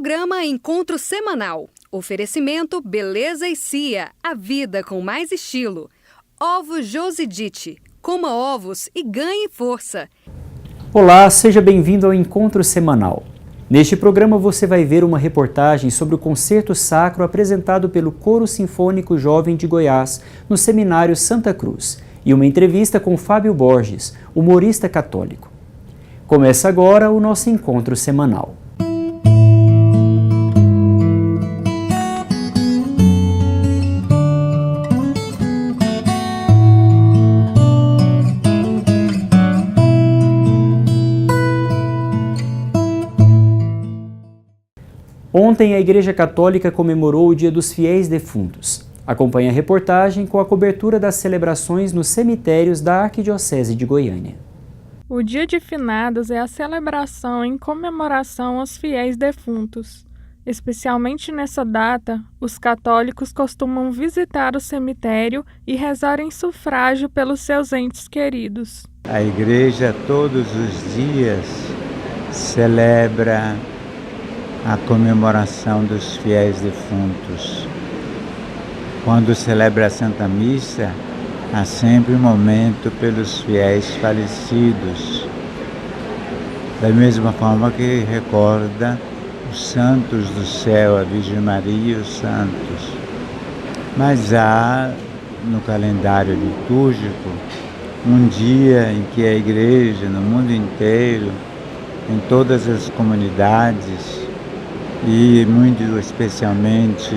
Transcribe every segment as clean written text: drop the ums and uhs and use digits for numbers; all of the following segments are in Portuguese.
Programa Encontro Semanal. Oferecimento Beleza e Cia, a vida com mais estilo. Ovos Josidite. Coma ovos e ganhe força. Olá, seja bem-vindo ao Encontro Semanal. Neste programa você vai ver uma reportagem sobre o concerto sacro apresentado pelo Coro Sinfônico Jovem de Goiás no Seminário Santa Cruz e uma entrevista com Fábio Borges, humorista católico. Começa agora o nosso Encontro Semanal. Ontem, a Igreja Católica comemorou o Dia dos Fiéis Defuntos. Acompanhe a reportagem com a cobertura das celebrações nos cemitérios da Arquidiocese de Goiânia. O Dia de Finados é a celebração em comemoração aos fiéis defuntos. Especialmente nessa data, os católicos costumam visitar o cemitério e rezar em sufrágio pelos seus entes queridos. A Igreja todos os dias celebra a comemoração dos fiéis defuntos. Quando celebra a Santa Missa, há sempre um momento pelos fiéis falecidos. Da mesma forma que recorda os santos do céu, a Virgem Maria e os santos. Mas há no calendário litúrgico um dia em que a Igreja, no mundo inteiro, em todas as comunidades, e muito especialmente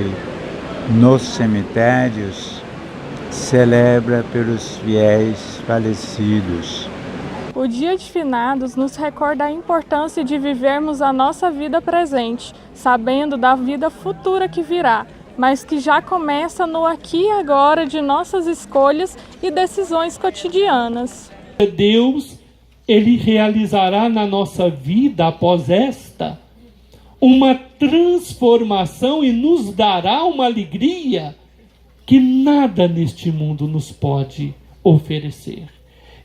nos cemitérios, celebra pelos fiéis falecidos. O Dia de Finados nos recorda a importância de vivermos a nossa vida presente, sabendo da vida futura que virá, mas que já começa no aqui e agora de nossas escolhas e decisões cotidianas. Deus, Ele realizará na nossa vida após esta uma transformação e nos dará uma alegria que nada neste mundo nos pode oferecer.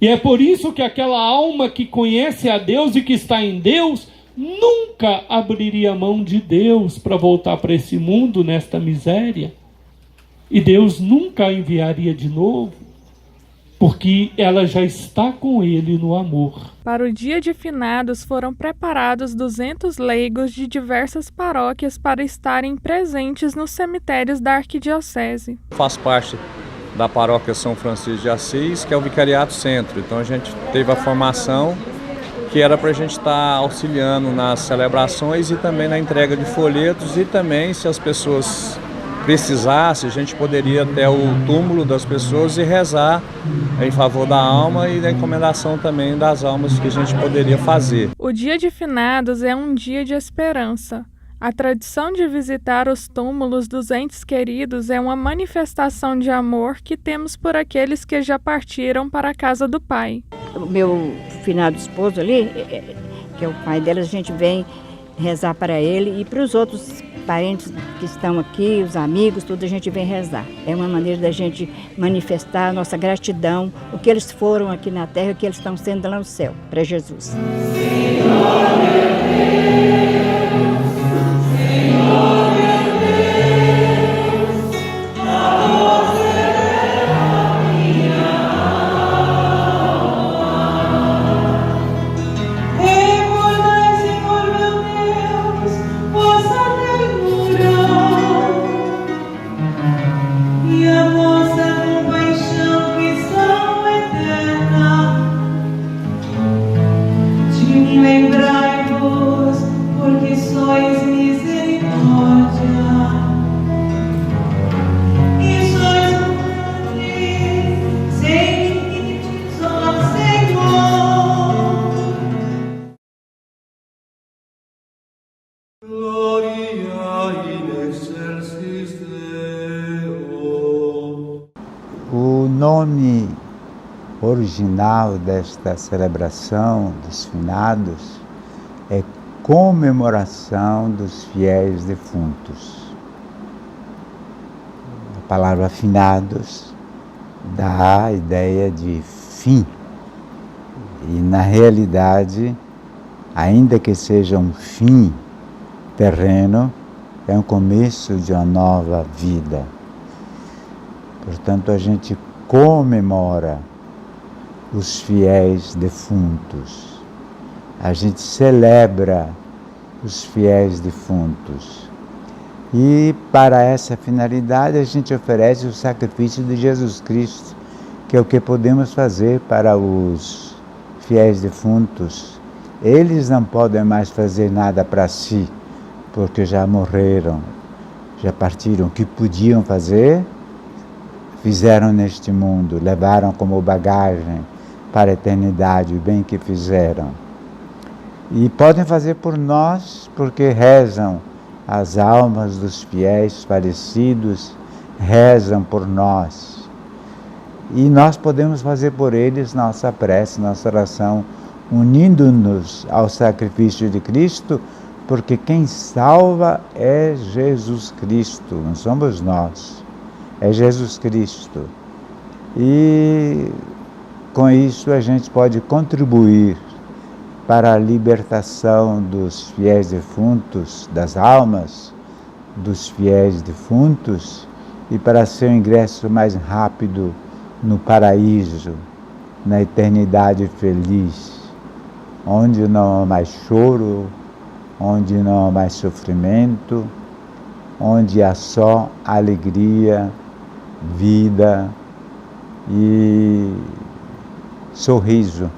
E é por isso que aquela alma que conhece a Deus e que está em Deus nunca abriria mão de Deus para voltar para esse mundo nesta miséria. E Deus nunca a enviaria de novo, porque ela já está com Ele no amor. Para o Dia de Finados foram preparados 200 leigos de diversas paróquias para estarem presentes nos cemitérios da Arquidiocese. Faço parte da paróquia São Francisco de Assis, que é o Vicariato Centro. Então a gente teve a formação que era para a gente estar auxiliando nas celebrações e também na entrega de folhetos, e também, se as pessoas precisasse, a gente poderia ir até o túmulo das pessoas e rezar em favor da alma e da encomendação também das almas que a gente poderia fazer. O Dia de Finados é um dia de esperança. A tradição de visitar os túmulos dos entes queridos é uma manifestação de amor que temos por aqueles que já partiram para a casa do Pai. O meu finado esposo ali, que é o pai dela, a gente vem rezar para ele e para os outros parentes que estão aqui, os amigos, tudo a gente vem rezar. É uma maneira da gente manifestar a nossa gratidão, o que eles foram aqui na terra e o que eles estão sendo lá no céu, para Jesus. Senhor, O nome original desta celebração dos finados é Comemoração dos Fiéis Defuntos. A palavra finados dá a ideia de fim. E na realidade, ainda que seja um fim, terreno é um começo de uma nova vida. Portanto, a gente comemora os fiéis defuntos. A gente celebra os fiéis defuntos. E para essa finalidade a gente oferece o sacrifício de Jesus Cristo, que é o que podemos fazer para os fiéis defuntos. Eles não podem mais fazer nada para si, porque já morreram, já partiram. O que podiam fazer, fizeram neste mundo, levaram como bagagem para a eternidade o bem que fizeram. E podem fazer por nós, porque rezam as almas dos fiéis falecidos, rezam por nós. E nós podemos fazer por eles nossa prece, nossa oração, unindo-nos ao sacrifício de Cristo, porque quem salva é Jesus Cristo, não somos nós, é Jesus Cristo. E com isso a gente pode contribuir para a libertação dos fiéis defuntos, das almas dos fiéis defuntos, e para seu ingresso mais rápido no paraíso, na eternidade feliz, onde não há mais choro, onde não há mais sofrimento, onde há só alegria, vida e sorriso.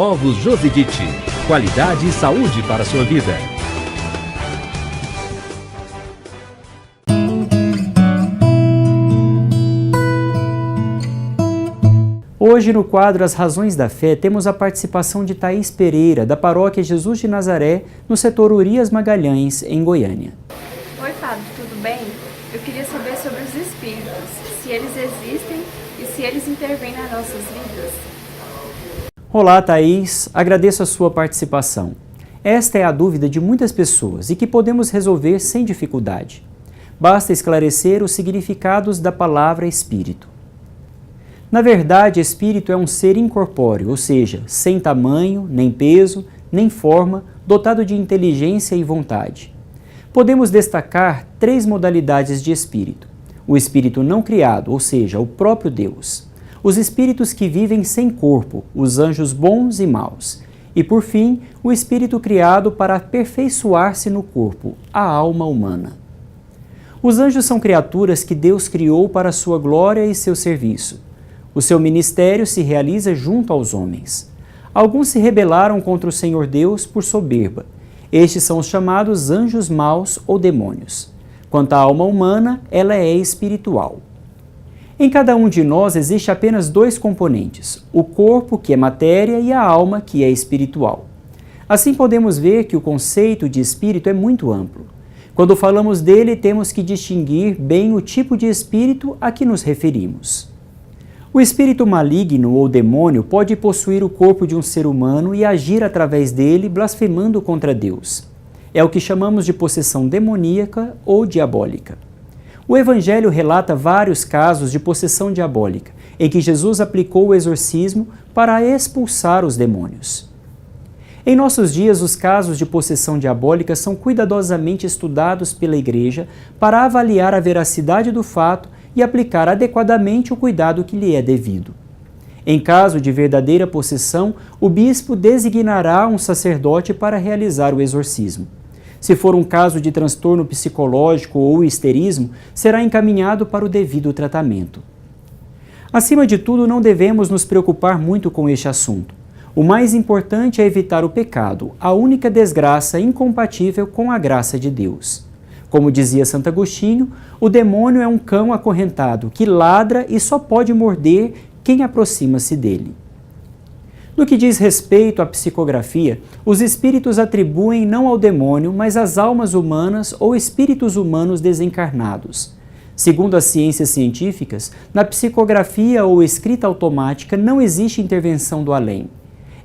Ovos Josidite, qualidade e saúde para a sua vida. Hoje, no quadro As Razões da Fé, temos a participação de Thaís Pereira, da Paróquia Jesus de Nazaré, no setor Urias Magalhães, em Goiânia. Oi, Fábio, tudo bem? Eu queria saber sobre os espíritos, se eles existem e se eles intervêm nas nossas vidas. Olá, Thaís. Agradeço a sua participação. Esta é a dúvida de muitas pessoas e que podemos resolver sem dificuldade. Basta esclarecer os significados da palavra espírito. Na verdade, espírito é um ser incorpóreo, ou seja, sem tamanho, nem peso, nem forma, dotado de inteligência e vontade. Podemos destacar 3 modalidades de espírito: o espírito não criado, ou seja, o próprio Deus; os espíritos que vivem sem corpo, os anjos bons e maus; e, por fim, o espírito criado para aperfeiçoar-se no corpo, a alma humana. Os anjos são criaturas que Deus criou para sua glória e seu serviço. O seu ministério se realiza junto aos homens. Alguns se rebelaram contra o Senhor Deus por soberba. Estes são os chamados anjos maus ou demônios. Quanto à alma humana, ela é espiritual. Em cada um de nós existe apenas 2 componentes: o corpo, que é matéria, e a alma, que é espiritual. Assim podemos ver que o conceito de espírito é muito amplo. Quando falamos dele, temos que distinguir bem o tipo de espírito a que nos referimos. O espírito maligno ou demônio pode possuir o corpo de um ser humano e agir através dele, blasfemando contra Deus. É o que chamamos de possessão demoníaca ou diabólica. O Evangelho relata vários casos de possessão diabólica, em que Jesus aplicou o exorcismo para expulsar os demônios. Em nossos dias, os casos de possessão diabólica são cuidadosamente estudados pela Igreja para avaliar a veracidade do fato e aplicar adequadamente o cuidado que lhe é devido. Em caso de verdadeira possessão, o bispo designará um sacerdote para realizar o exorcismo. Se for um caso de transtorno psicológico ou histerismo, será encaminhado para o devido tratamento. Acima de tudo, não devemos nos preocupar muito com este assunto. O mais importante é evitar o pecado, a única desgraça incompatível com a graça de Deus. Como dizia Santo Agostinho, o demônio é um cão acorrentado que ladra e só pode morder quem aproxima-se dele. No que diz respeito à psicografia, os espíritos atribuem não ao demônio, mas às almas humanas ou espíritos humanos desencarnados. Segundo as ciências científicas, na psicografia ou escrita automática não existe intervenção do além.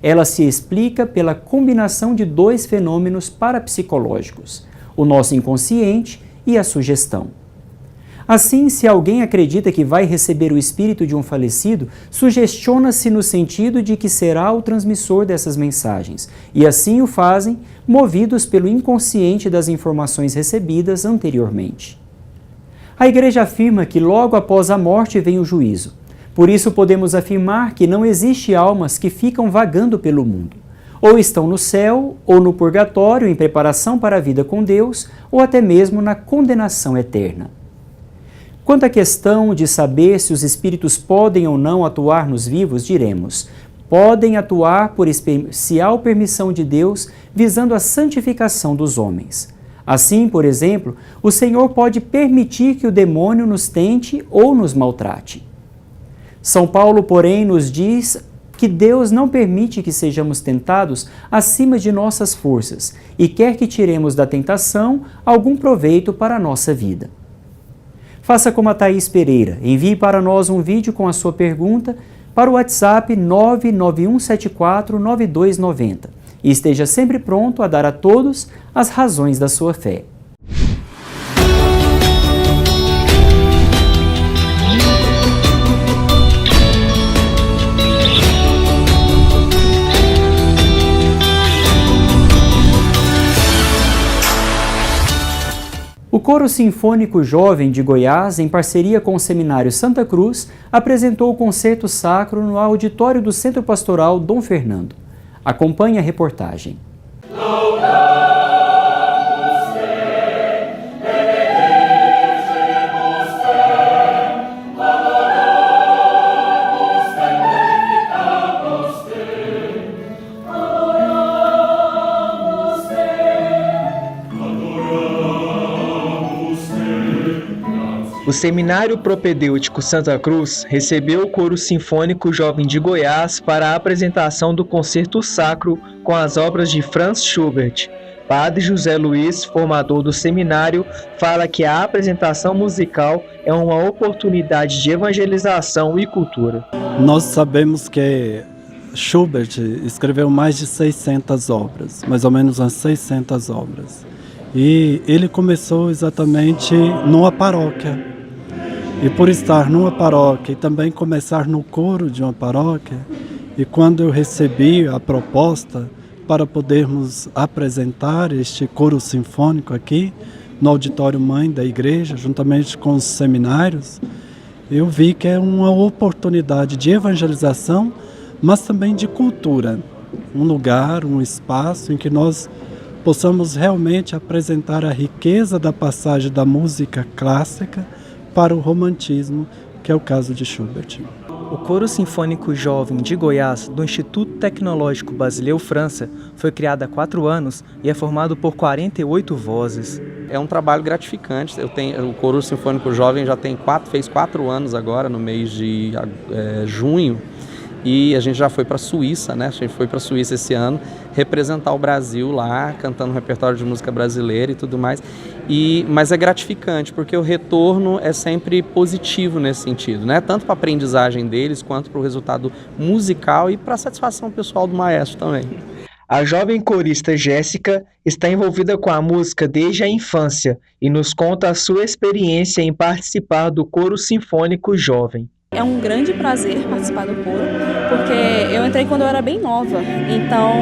Ela se explica pela combinação de dois fenômenos parapsicológicos, o nosso inconsciente e a sugestão. Assim, se alguém acredita que vai receber o espírito de um falecido, sugestiona-se no sentido de que será o transmissor dessas mensagens, e assim o fazem, movidos pelo inconsciente das informações recebidas anteriormente. A Igreja afirma que logo após a morte vem o juízo. Por isso podemos afirmar que não existe almas que ficam vagando pelo mundo. Ou estão no céu, ou no purgatório em preparação para a vida com Deus, ou até mesmo na condenação eterna. Quanto à questão de saber se os espíritos podem ou não atuar nos vivos, diremos: podem atuar por especial permissão de Deus, visando a santificação dos homens. Assim, por exemplo, o Senhor pode permitir que o demônio nos tente ou nos maltrate. São Paulo, porém, nos diz que Deus não permite que sejamos tentados acima de nossas forças e quer que tiremos da tentação algum proveito para a nossa vida. Faça como a Thaís Pereira, envie para nós um vídeo com a sua pergunta para o WhatsApp 991749290 e esteja sempre pronto a dar a todos as razões da sua fé. O Coro Sinfônico Jovem de Goiás, em parceria com o Seminário Santa Cruz, apresentou o Concerto Sacro no auditório do Centro Pastoral Dom Fernando. Acompanhe a reportagem. O Seminário Propedêutico Santa Cruz recebeu o Coro Sinfônico Jovem de Goiás para a apresentação do Concerto Sacro com as obras de Franz Schubert. Padre José Luiz, formador do seminário, fala que a apresentação musical é uma oportunidade de evangelização e cultura. Nós sabemos que Schubert escreveu mais de 600 obras, mais ou menos umas 600 obras. E ele começou exatamente numa paróquia. E por estar numa paróquia e também começar no coro de uma paróquia, e quando eu recebi a proposta para podermos apresentar este coro sinfônico aqui, no auditório mãe da igreja, juntamente com os seminários, eu vi que é uma oportunidade de evangelização, mas também de cultura. Um lugar, um espaço em que nós possamos realmente apresentar a riqueza da passagem da música clássica para o romantismo, que é o caso de Schubert. O Coro Sinfônico Jovem de Goiás, do Instituto Tecnológico Basileu França, foi criado há 4 anos e é formado por 48 vozes. É um trabalho gratificante. O Coro Sinfônico Jovem fez 4 anos agora, no mês de junho, e a gente já foi para a Suíça, né? A gente foi para a Suíça esse ano, representar o Brasil lá, cantando um repertório de música brasileira e tudo mais. Mas é gratificante, porque o retorno é sempre positivo nesse sentido, né? Tanto para a aprendizagem deles, quanto para o resultado musical e para a satisfação pessoal do maestro também. A jovem corista Jéssica está envolvida com a música desde a infância e nos conta a sua experiência em participar do Coro Sinfônico Jovem. É um grande prazer participar do coro, porque eu entrei quando eu era bem nova, então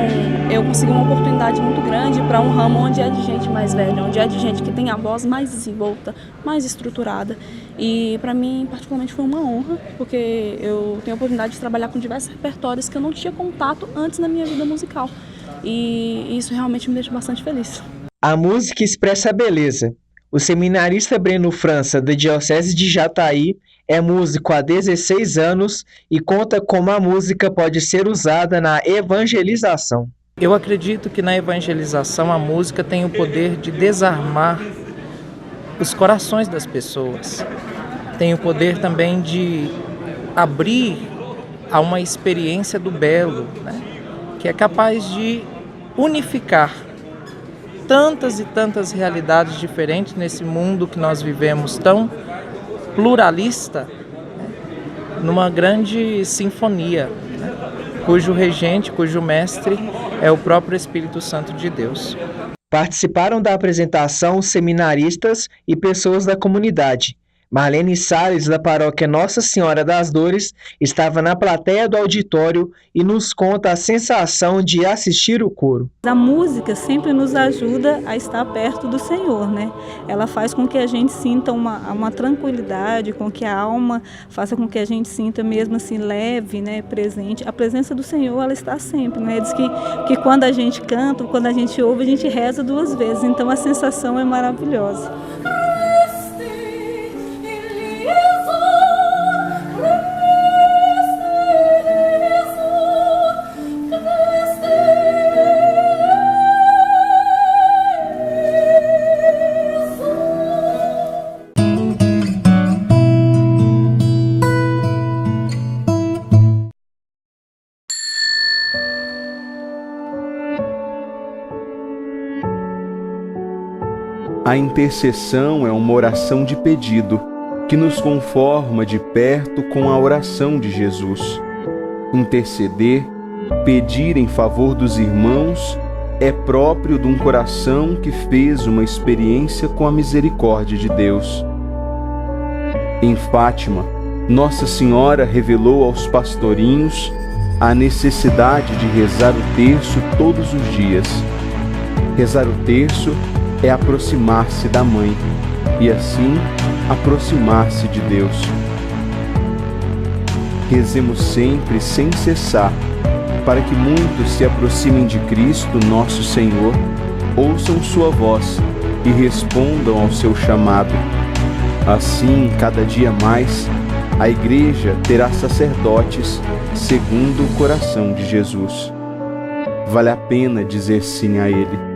eu consegui uma oportunidade muito grande para um ramo onde é de gente mais velha, onde é de gente que tem a voz mais desenvolta, mais estruturada, e para mim particularmente foi uma honra, porque eu tenho a oportunidade de trabalhar com diversos repertórios que eu não tinha contato antes na minha vida musical, e isso realmente me deixa bastante feliz. A música expressa a beleza. O seminarista Breno França, da Diocese de Jataí, é músico há 16 anos e conta como a música pode ser usada na evangelização. Eu acredito que na evangelização a música tem o poder de desarmar os corações das pessoas. Tem o poder também de abrir a uma experiência do belo, né? Que é capaz de unificar tantas e tantas realidades diferentes nesse mundo que nós vivemos tão pluralista, né? Numa grande sinfonia, né? Cujo regente, cujo mestre é o próprio Espírito Santo de Deus. Participaram da apresentação seminaristas e pessoas da comunidade. Marlene Salles, da paróquia Nossa Senhora das Dores, estava na plateia do auditório e nos conta a sensação de assistir o coro. A música sempre nos ajuda a estar perto do Senhor, né? Ela faz com que a gente sinta uma tranquilidade, com que a alma faça com que a gente sinta mesmo assim leve, né, presente. A presença do Senhor, ela está sempre, né? Diz que quando a gente canta, quando a gente ouve, a gente reza 2 vezes. Então a sensação é maravilhosa. A intercessão é uma oração de pedido, que nos conforma de perto com a oração de Jesus. Interceder, pedir em favor dos irmãos, é próprio de um coração que fez uma experiência com a misericórdia de Deus. Em Fátima, Nossa Senhora revelou aos pastorinhos a necessidade de rezar o terço todos os dias. Rezar o terço é aproximar-se da Mãe e, assim, aproximar-se de Deus. Rezemos sempre sem cessar, para que muitos se aproximem de Cristo, nosso Senhor, ouçam sua voz e respondam ao seu chamado. Assim, cada dia mais, a Igreja terá sacerdotes segundo o coração de Jesus. Vale a pena dizer sim a Ele.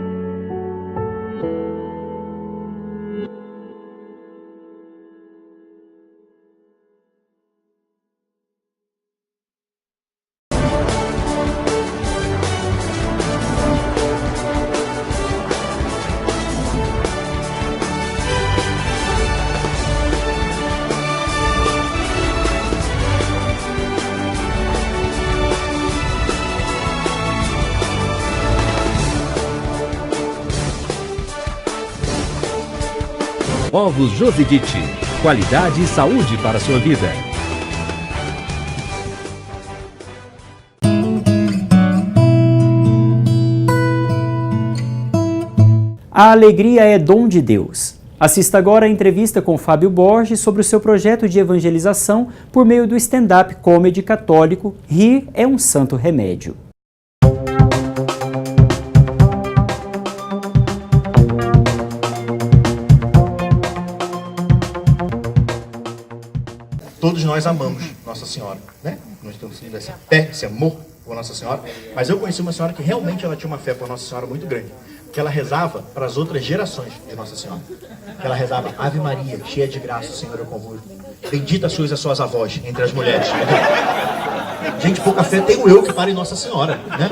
Ovos Josidite. Qualidade e saúde para a sua vida. A alegria é dom de Deus. Assista agora a entrevista com Fábio Borges sobre o seu projeto de evangelização por meio do stand-up comedy católico Rir é um Santo Remédio. Todos nós amamos Nossa Senhora, né? Nós temos essa fé, esse amor por Nossa Senhora. Mas eu conheci uma senhora que realmente ela tinha uma fé por Nossa Senhora muito grande. Que ela rezava para as outras gerações de Nossa Senhora. Que ela rezava: Ave Maria, cheia de graça, o Senhor é convosco. Bendita sois as suas avós entre as mulheres. Gente, pouca fé tenho eu que paro em Nossa Senhora, né?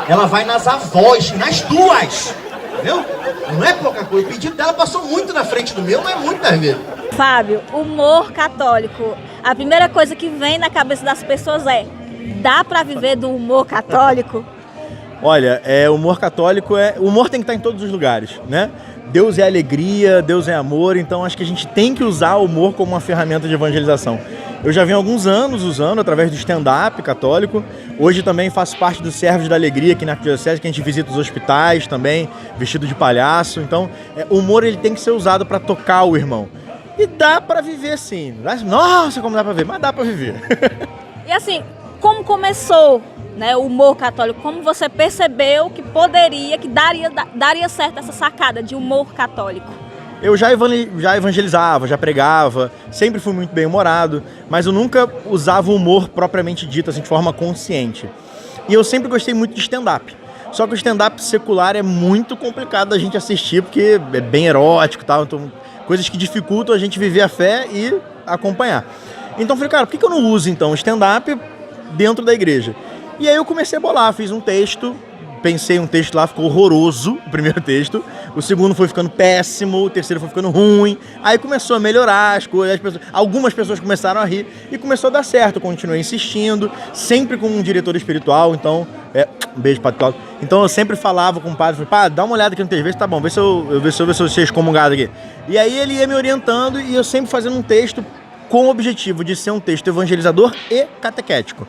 Ela vai nas avós, nas duas, entendeu? Não é pouca coisa. O pedido dela passou muito na frente do meu, mas muito das vezes. Fábio, humor católico. A primeira coisa que vem na cabeça das pessoas é: dá para viver do humor católico? Olha, o humor católico o humor tem que estar em todos os lugares, né? Deus é alegria, Deus é amor, então acho que a gente tem que usar o humor como uma ferramenta de evangelização. Eu já venho há alguns anos usando através do stand-up católico. Hoje também faço parte dos Servos da Alegria aqui na Arquidiocese, que a gente visita os hospitais também, vestido de palhaço. Então, o humor ele tem que ser usado para tocar o irmão. E dá pra viver sim. Nossa, como dá pra viver, mas dá pra viver. E assim, como começou, né, o humor católico? Como você percebeu que poderia, que daria certo essa sacada de humor católico? Eu já evangelizava, já pregava, sempre fui muito bem-humorado, mas eu nunca usava o humor propriamente dito, assim, de forma consciente. E eu sempre gostei muito de stand-up. Só que o stand-up secular é muito complicado da gente assistir, porque é bem erótico e tal, então coisas que dificultam a gente viver a fé e acompanhar. Então eu falei, cara, por que eu não uso então o stand-up dentro da igreja. E aí eu comecei a bolar, fiz um texto, pensei um texto lá, ficou horroroso, o primeiro texto, o segundo foi ficando péssimo, o terceiro foi ficando ruim, aí começou a melhorar as coisas, algumas pessoas começaram a rir e começou a dar certo, eu continuei insistindo, sempre com um diretor espiritual, então, um beijo para o Cláudio, então eu sempre falava com o padre, falei, padre, dá uma olhada aqui no texto, tá bom, vê se eu ser excomungado aqui. E aí ele ia me orientando e eu sempre fazendo um texto com o objetivo de ser um texto evangelizador e catequético.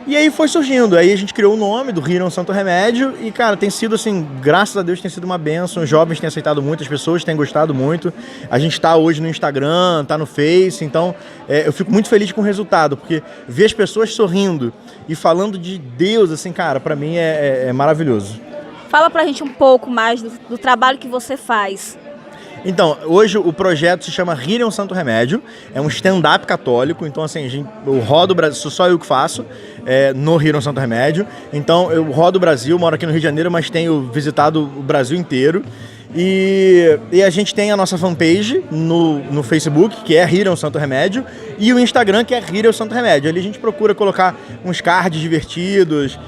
E aí foi surgindo, aí a gente criou o nome do Rir é um Santo Remédio e, cara, tem sido assim, graças a Deus tem sido uma bênção, os jovens têm aceitado muito, as pessoas têm gostado muito, a gente tá hoje no Instagram, tá no Face, então eu fico muito feliz com o resultado, porque ver as pessoas sorrindo e falando de Deus, assim, cara, pra mim é maravilhoso. Fala pra gente um pouco mais do trabalho que você faz. Então, hoje o projeto se chama Rir é um Santo Remédio, é um stand-up católico, então assim, eu rodo o Brasil, só eu que faço, no Rir é um Santo Remédio, então eu rodo o Brasil, moro aqui no Rio de Janeiro, mas tenho visitado o Brasil inteiro, e a gente tem a nossa fanpage no Facebook, que é Rir é um Santo Remédio, e o Instagram, que é Rir é um Santo Remédio. Ali a gente procura colocar uns cards divertidos,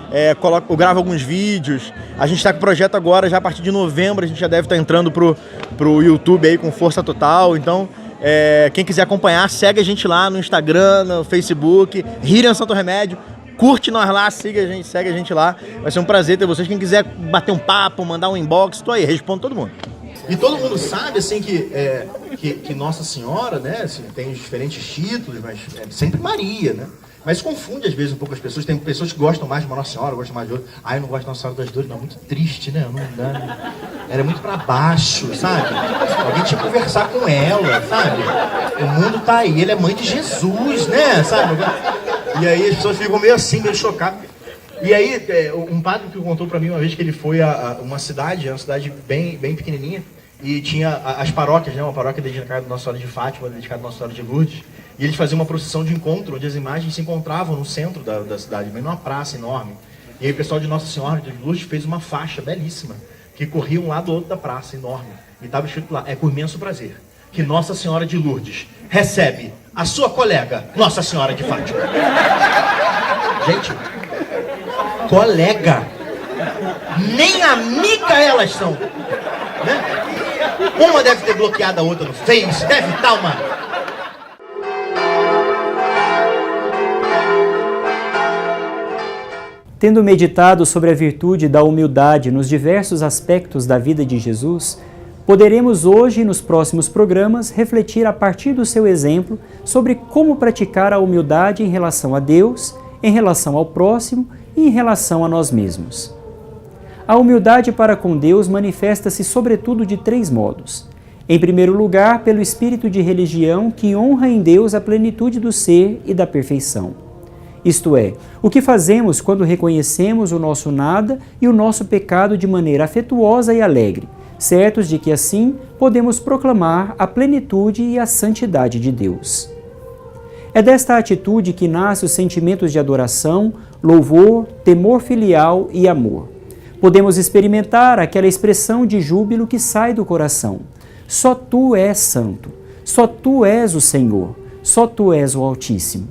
eu gravo alguns vídeos. A gente está com o projeto agora, já a partir de novembro, a gente já deve estar entrando pro YouTube aí com força total. Então, quem quiser acompanhar, segue a gente lá no Instagram, no Facebook, Rir é um Santo Remédio. Curte nós lá, segue a gente lá. Vai ser um prazer ter vocês. Quem quiser bater um papo, mandar um inbox, tô aí, respondo todo mundo. E todo mundo sabe, assim, que Nossa Senhora, né, assim, tem diferentes títulos, mas é sempre Maria, né? Mas confunde, às vezes, um pouco as pessoas. Tem pessoas que gostam mais de uma Nossa Senhora, gostam mais de outra. Eu não gosto de Nossa Senhora das Dores, não. Muito triste, né? Não dá, né? Era muito pra baixo, sabe? Alguém tinha que conversar com ela, sabe? O mundo tá aí, ele é mãe de Jesus, né? Sabe? E aí as pessoas ficam meio assim, meio chocadas. E aí, um padre que contou pra mim uma vez que ele foi a uma cidade bem pequenininha, e tinha as paróquias, né? Uma paróquia dedicada à Nossa Senhora de Fátima, dedicada à Nossa Senhora de Lourdes. E eles faziam uma procissão de encontro, onde as imagens se encontravam no centro da cidade, meio numa praça enorme. E aí o pessoal de Nossa Senhora de Lourdes fez uma faixa belíssima, que corria um lado do outro da praça, enorme. E estava escrito lá, com imenso prazer, que Nossa Senhora de Lourdes recebe a sua colega, Nossa Senhora de Fátima. Gente, colega, nem amiga elas são, né? Uma deve ter bloqueado a outra no Face, deve estar uma... Tendo meditado sobre a virtude da humildade nos diversos aspectos da vida de Jesus, poderemos hoje e nos próximos programas refletir a partir do seu exemplo sobre como praticar a humildade em relação a Deus, em relação ao próximo e em relação a nós mesmos. A humildade para com Deus manifesta-se sobretudo de 3 modos. Em primeiro lugar, pelo espírito de religião que honra em Deus a plenitude do ser e da perfeição. Isto é, o que fazemos quando reconhecemos o nosso nada e o nosso pecado de maneira afetuosa e alegre, certos de que assim podemos proclamar a plenitude e a santidade de Deus. É desta atitude que nascem os sentimentos de adoração, louvor, temor filial e amor. Podemos experimentar aquela expressão de júbilo que sai do coração. Só Tu és santo, só Tu és o Senhor, só Tu és o Altíssimo.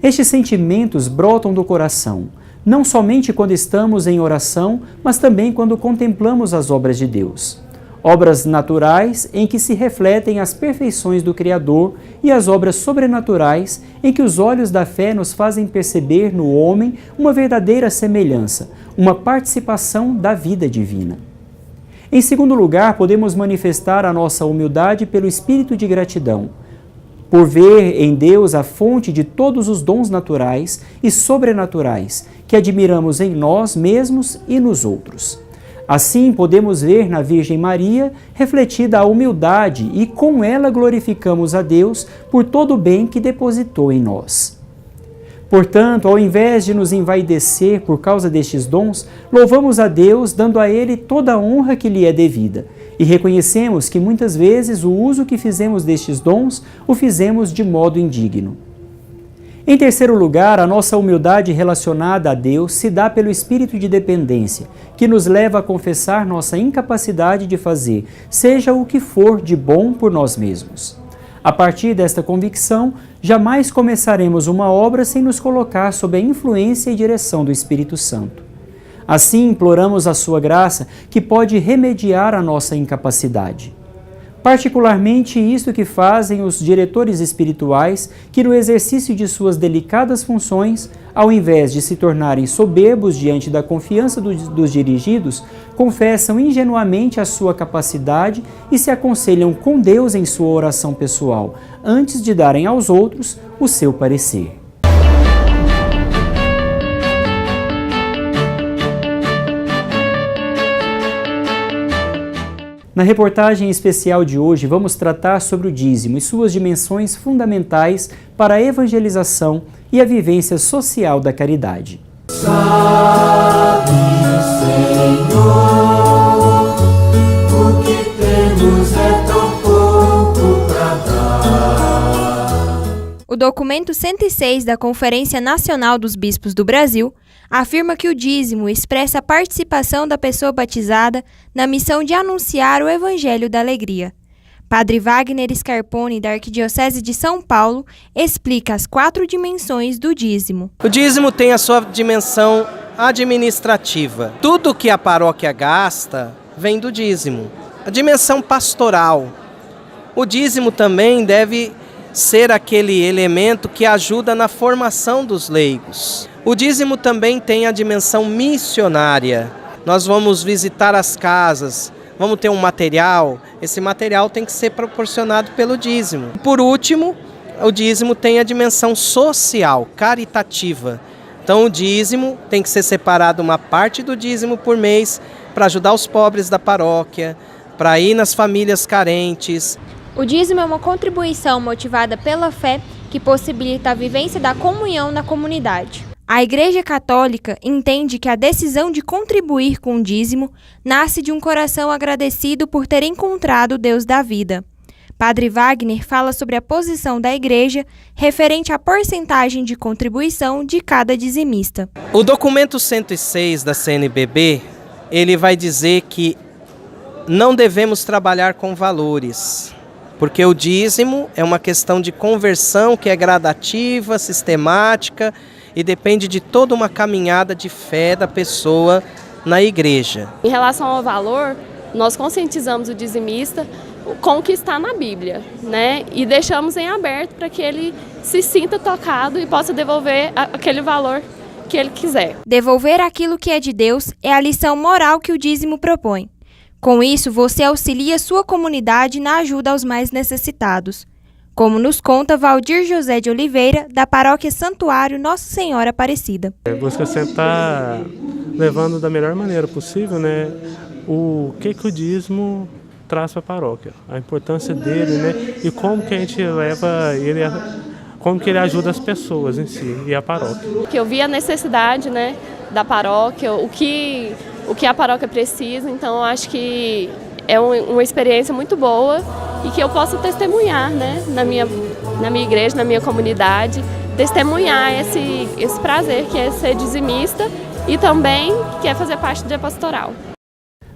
Estes sentimentos brotam do coração, não somente quando estamos em oração, mas também quando contemplamos as obras de Deus. Obras naturais em que se refletem as perfeições do Criador e as obras sobrenaturais em que os olhos da fé nos fazem perceber no homem uma verdadeira semelhança, uma participação da vida divina. Em segundo lugar, podemos manifestar a nossa humildade pelo espírito de gratidão, por ver em Deus a fonte de todos os dons naturais e sobrenaturais que admiramos em nós mesmos e nos outros. Assim, podemos ver na Virgem Maria refletida a humildade e com ela glorificamos a Deus por todo o bem que depositou em nós. Portanto, ao invés de nos envaidecer por causa destes dons, louvamos a Deus dando a Ele toda a honra que lhe é devida, e reconhecemos que muitas vezes o uso que fizemos destes dons o fizemos de modo indigno. Em terceiro lugar, a nossa humildade relacionada a Deus se dá pelo espírito de dependência, que nos leva a confessar nossa incapacidade de fazer, seja o que for de bom por nós mesmos. A partir desta convicção, jamais começaremos uma obra sem nos colocar sob a influência e direção do Espírito Santo. Assim, imploramos a sua graça, que pode remediar a nossa incapacidade. Particularmente isto que fazem os diretores espirituais, que no exercício de suas delicadas funções, ao invés de se tornarem soberbos diante da confiança dos dirigidos, confessam ingenuamente a sua capacidade e se aconselham com Deus em sua oração pessoal, antes de darem aos outros o seu parecer. Na reportagem especial de hoje, vamos tratar sobre o dízimo e suas dimensões fundamentais para a evangelização e a vivência social da caridade. Sabe, Senhor, o que temos é tão pouco pra dar. O documento 106 da Conferência Nacional dos Bispos do Brasil afirma que o dízimo expressa a participação da pessoa batizada na missão de anunciar o Evangelho da Alegria. Padre Wagner Scarponi, da Arquidiocese de São Paulo, explica as 4 dimensões do dízimo. O dízimo tem a sua dimensão administrativa. Tudo que a paróquia gasta vem do dízimo. A dimensão pastoral. O dízimo também deve ser aquele elemento que ajuda na formação dos leigos. O dízimo também tem a dimensão missionária. Nós vamos visitar as casas, vamos ter um material, esse material tem que ser proporcionado pelo dízimo. Por último, o dízimo tem a dimensão social, caritativa. Então o dízimo tem que ser separado uma parte do dízimo por mês para ajudar os pobres da paróquia, para ir nas famílias carentes. O dízimo é uma contribuição motivada pela fé que possibilita a vivência da comunhão na comunidade. A Igreja Católica entende que a decisão de contribuir com o dízimo nasce de um coração agradecido por ter encontrado o Deus da vida. Padre Wagner fala sobre a posição da Igreja referente à porcentagem de contribuição de cada dizimista. O documento 106 da CNBB, ele vai dizer que não devemos trabalhar com valores, porque o dízimo é uma questão de conversão que é gradativa, sistemática, e depende de toda uma caminhada de fé da pessoa na igreja. Em relação ao valor, nós conscientizamos o dizimista com o que está na Bíblia, né? E deixamos em aberto para que ele se sinta tocado e possa devolver aquele valor que ele quiser. Devolver aquilo que é de Deus é a lição moral que o dízimo propõe. Com isso, você auxilia sua comunidade na ajuda aos mais necessitados. Como nos conta Valdir José de Oliveira, da paróquia Santuário Nossa Senhora Aparecida. Busca sempre estar levando da melhor maneira possível, né, o que o dízimo traz para a paróquia, a importância dele, né, e como que a gente leva ele, como que ele ajuda as pessoas em si e a paróquia. Que eu vi a necessidade, né, da paróquia, o que a paróquia precisa, então eu acho que é uma experiência muito boa e que eu posso testemunhar, né, na minha igreja, na minha comunidade, testemunhar esse prazer que é ser dizimista e também que é fazer parte da pastoral.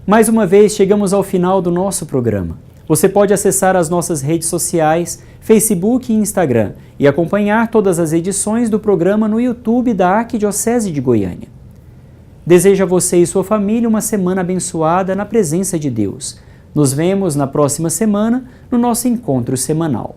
Mais uma vez, chegamos ao final do nosso programa. Você pode acessar as nossas redes sociais, Facebook e Instagram, e acompanhar todas as edições do programa no YouTube da Arquidiocese de Goiânia. Desejo a você e sua família uma semana abençoada na presença de Deus. Nos vemos na próxima semana no nosso encontro semanal.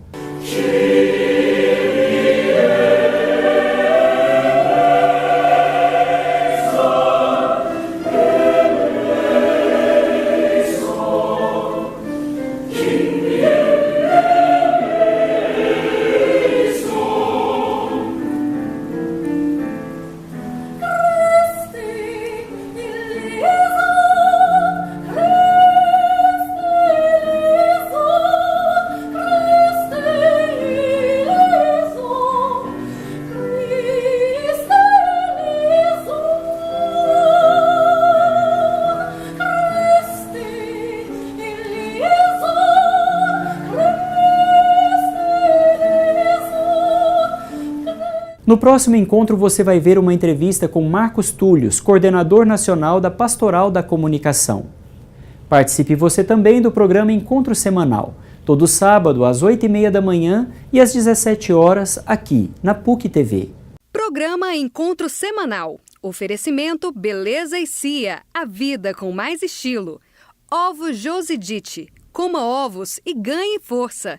No próximo encontro você vai ver uma entrevista com Marcos Túlios, coordenador nacional da Pastoral da Comunicação. Participe você também do programa Encontro Semanal. todo sábado às 8h30 da manhã e às 17 horas aqui na PUC TV. Programa Encontro Semanal. Oferecimento Beleza e Cia, a vida com mais estilo. Ovos Josidite. Coma ovos e ganhe força.